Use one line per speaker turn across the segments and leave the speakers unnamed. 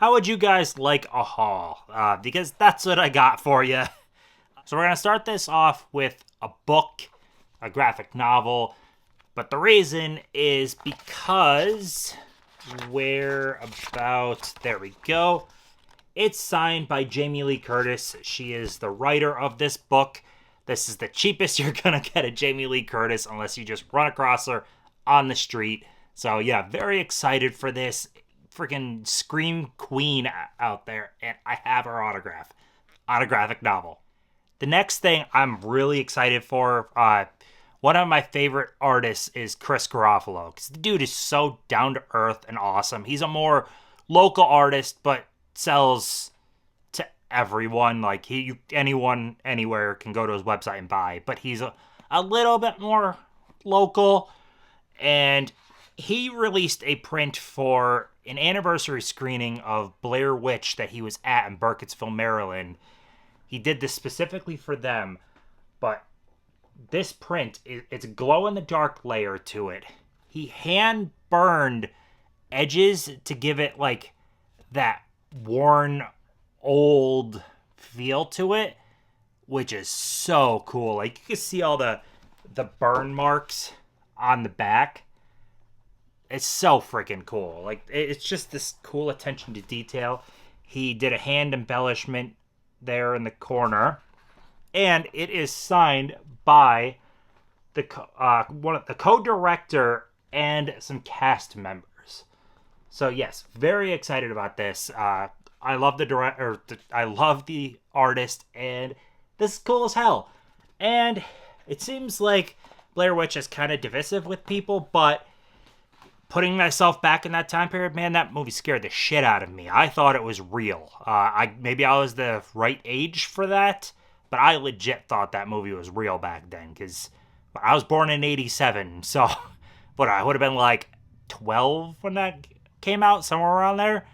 how would you guys like a haul? Because that's what I got for you. So we're going to start this off with a book, a graphic novel. But the reason is because there we go. It's signed by Jamie Lee Curtis. She is the writer of this book. This is the cheapest you're going to get a Jamie Lee Curtis unless you just run across her on the street. So yeah, very excited for this. Freaking Scream Queen out there. And I have her autograph on a graphic novel. The next thing I'm really excited for, one of my favorite artists is Chris Garofalo. Because the dude is so down to earth and awesome. He's a more local artist, but sells to everyone. Like anyone anywhere can go to his website and buy. But he's a little bit more local. And he released a print for an anniversary screening of Blair Witch that he was at in Burkittsville, Maryland. He did this specifically for them. But this print, it's a glow-in-the-dark layer to it. He hand-burned edges to give it, like, that worn, old feel to it, which is so cool. Like, you can see all the burn marks on the back. It's so freaking cool. Like, it's just this cool attention to detail. He did a hand embellishment there in the corner. And it is signed by the co-director and some cast members. So yes, very excited about this. I love the director. I love the artist, and this is cool as hell. And it seems like Blair Witch is kind of divisive with people, but putting myself back in that time period, man, that movie scared the shit out of me. I thought it was real. Maybe I was the right age for that. But I legit thought that movie was real back then, because I was born in 87, so what, I would have been like 12 when that came out, somewhere around there?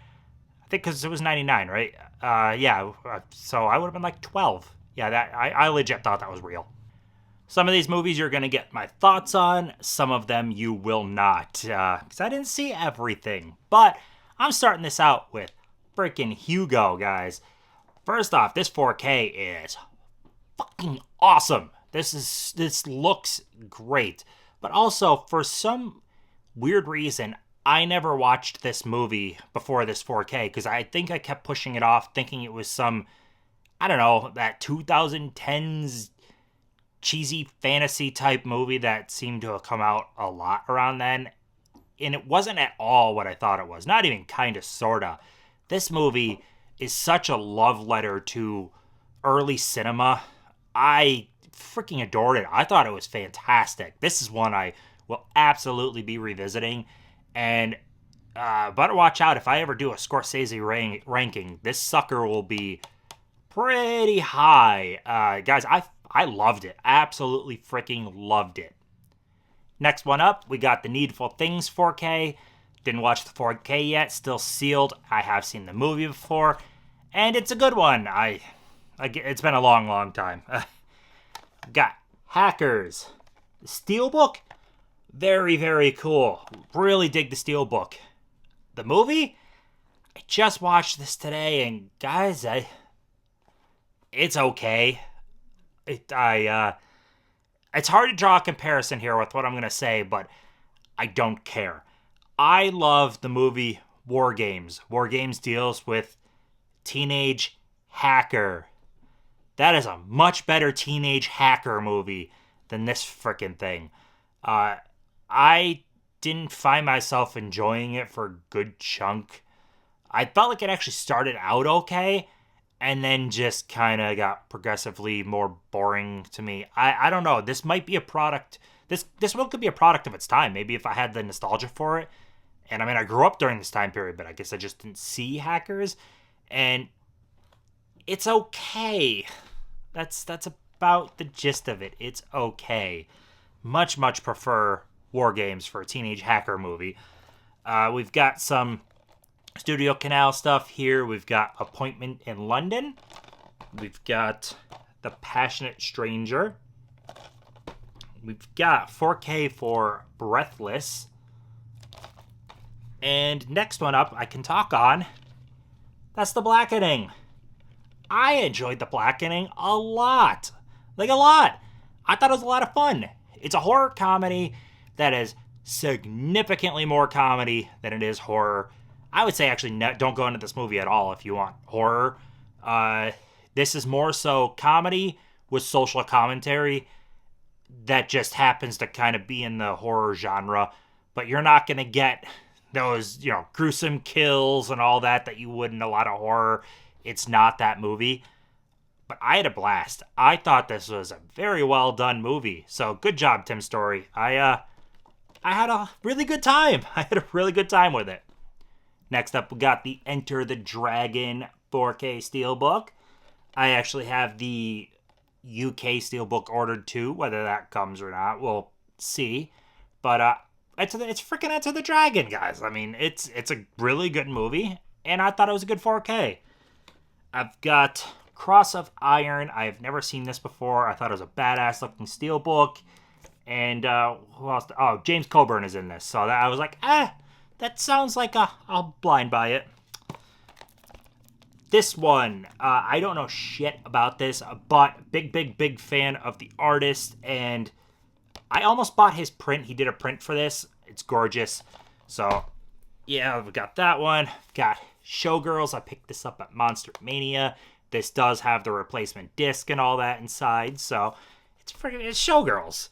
I think because it was 99, right? So I would have been like 12. Yeah, I legit thought that was real. Some of these movies you're going to get my thoughts on, some of them you will not, because I didn't see everything. But I'm starting this out with freaking Hugo, guys. First off, this 4K is fucking awesome. This looks great. But also, for some weird reason, I never watched this movie before this 4K, because I think I kept pushing it off, thinking it was some, I don't know, that 2010s cheesy fantasy type movie that seemed to have come out a lot around then. And it wasn't at all what I thought it was. Not even kinda, sorta. This movie is such a love letter to early cinema. I freaking adored it. I thought it was fantastic. This is one I will absolutely be revisiting. And better watch out, if I ever do a Scorsese ranking, this sucker will be pretty high. Guys, I loved it. Absolutely freaking loved it. Next one up, we got the Needful Things 4K. Didn't watch the 4K yet. Still sealed. I have seen the movie before. And it's a good one. It's been a long, long time. Got Hackers. The Steelbook? Very, very cool. Really dig the Steelbook. The movie? I just watched this today, and guys, it's okay. It's hard to draw a comparison here with what I'm going to say, but I don't care. I love the movie War Games. War Games deals with teenage hacker. That is a much better teenage hacker movie than this frickin' thing. I didn't find myself enjoying it for a good chunk. I felt like it actually started out okay, and then just kind of got progressively more boring to me. I don't know. This might be a product. This one could be a product of its time. Maybe if I had the nostalgia for it. And I mean, I grew up during this time period, but I guess I just didn't see Hackers. And it's okay. That's about the gist of it. It's okay. Much, much prefer War Games for a teenage hacker movie. We've got some Studio Canal stuff here. We've got Appointment in London. We've got The Passionate Stranger. We've got 4K for Breathless. And next one up, I can talk on That's The Blackening. I enjoyed The Blackening a lot. Like, a lot. I thought it was a lot of fun. It's a horror comedy that is significantly more comedy than it is horror. I would say, actually, don't go into this movie at all if you want horror. This is more so comedy with social commentary that just happens to kind of be in the horror genre. But you're not going to get those, gruesome kills and all that you would in a lot of horror. It's not that movie. But I had a blast. I thought this was a very well done movie. So good job, Tim Story. I had a really good time. I had a really good time with it. Next up, we got the Enter the Dragon 4K Steelbook. I actually have the UK Steelbook ordered too. Whether that comes or not, we'll see. But it's freaking Enter the Dragon, guys. I mean, it's a really good movie, and I thought it was a good 4K. I've got Cross of Iron. I've never seen this before. I thought it was a badass looking steelbook. And who else? Oh, James Coburn is in this. So I was like, that sounds like I'll blind buy it. This one, I don't know shit about this, but big fan of the artist, and I almost bought his print. He did a print for this. It's gorgeous. So, yeah, we got that one. Got Showgirls. I picked this up at Monster Mania. This does have the replacement disc and all that inside, so it's Showgirls.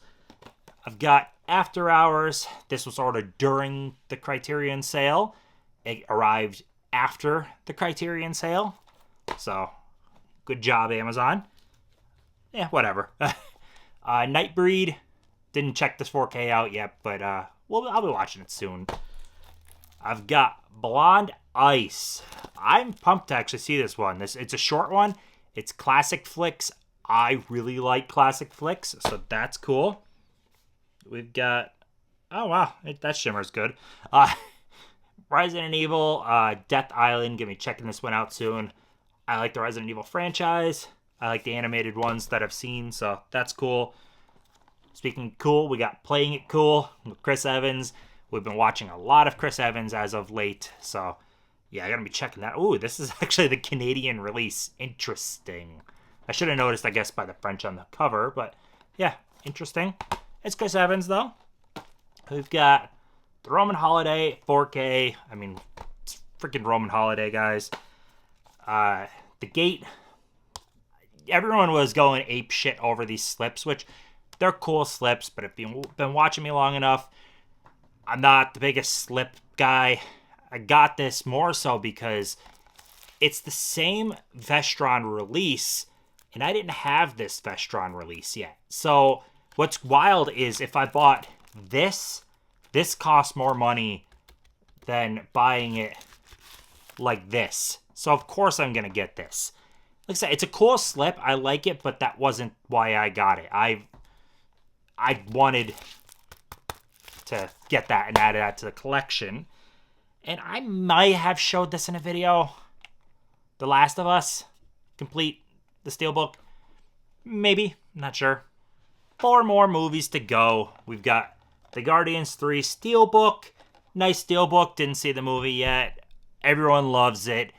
I've got After Hours. This was ordered during the Criterion sale. It arrived after the Criterion sale. So, good job, Amazon. Yeah, whatever. Nightbreed. Didn't check this 4K out yet, but I'll be watching it soon. I've got Blonde Ice. I'm pumped to actually see this one. It's a short one. It's classic flicks. I really like classic flicks, so that's cool. We've got... Oh, wow. That shimmer's good. Resident Evil, Death Island. Gonna be checking this one out soon. I like the Resident Evil franchise. I like the animated ones that I've seen, so that's cool. Speaking of cool, we got Playing It Cool with Chris Evans. We've been watching a lot of Chris Evans as of late, so yeah, I gotta be checking that. Ooh, this is actually the Canadian release. Interesting. I should have noticed, I guess, by the French on the cover, but yeah, interesting. It's Chris Evans, though. We've got The Roman Holiday 4K. I mean, it's freaking Roman Holiday, guys. The Gate. Everyone was going ape shit over these slips, which they're cool slips, but if you've been watching me long enough, I'm not the biggest slip guy. I got this more so because it's the same Vestron release, and I didn't have this Vestron release yet. So what's wild is if I bought this costs more money than buying it like this. So of course I'm going to get this. Like I said, it's a cool slip. I like it, but that wasn't why I got it. I wanted to get that and add that to the collection. And I might have showed this in a video. The Last of Us. Complete the Steelbook. Maybe. Not sure. 4 more movies to go. We've got The Guardians 3 Steelbook. Nice Steelbook. Didn't see the movie yet. Everyone loves it.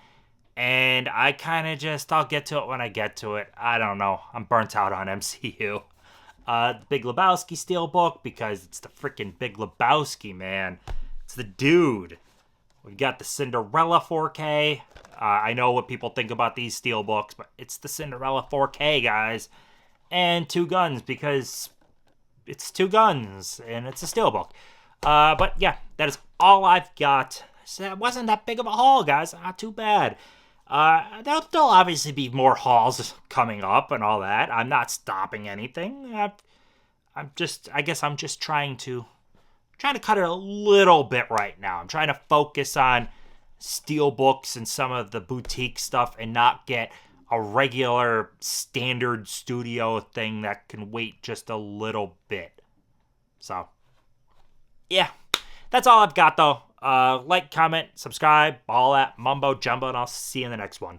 And I kind of just, I'll get to it when I get to it. I don't know. I'm burnt out on MCU. Big Lebowski Steelbook, because it's the freaking Big Lebowski, man. It's the dude. We've got the Cinderella 4K. I know what people think about these Steelbooks, but it's the Cinderella 4K, guys. And 2 guns, because it's 2 guns, and it's a Steelbook. But yeah, that is all I've got. So it wasn't that big of a haul, guys. Not too bad. There'll obviously be more hauls coming up and all that. I'm not stopping anything. I guess I'm just trying to cut it a little bit right now. I'm trying to focus on Steelbooks and some of the boutique stuff and not get a regular standard studio thing that can wait just a little bit. So, yeah. That's all I've got, though. Like, comment, subscribe, all that mumbo jumbo, and I'll see you in the next one.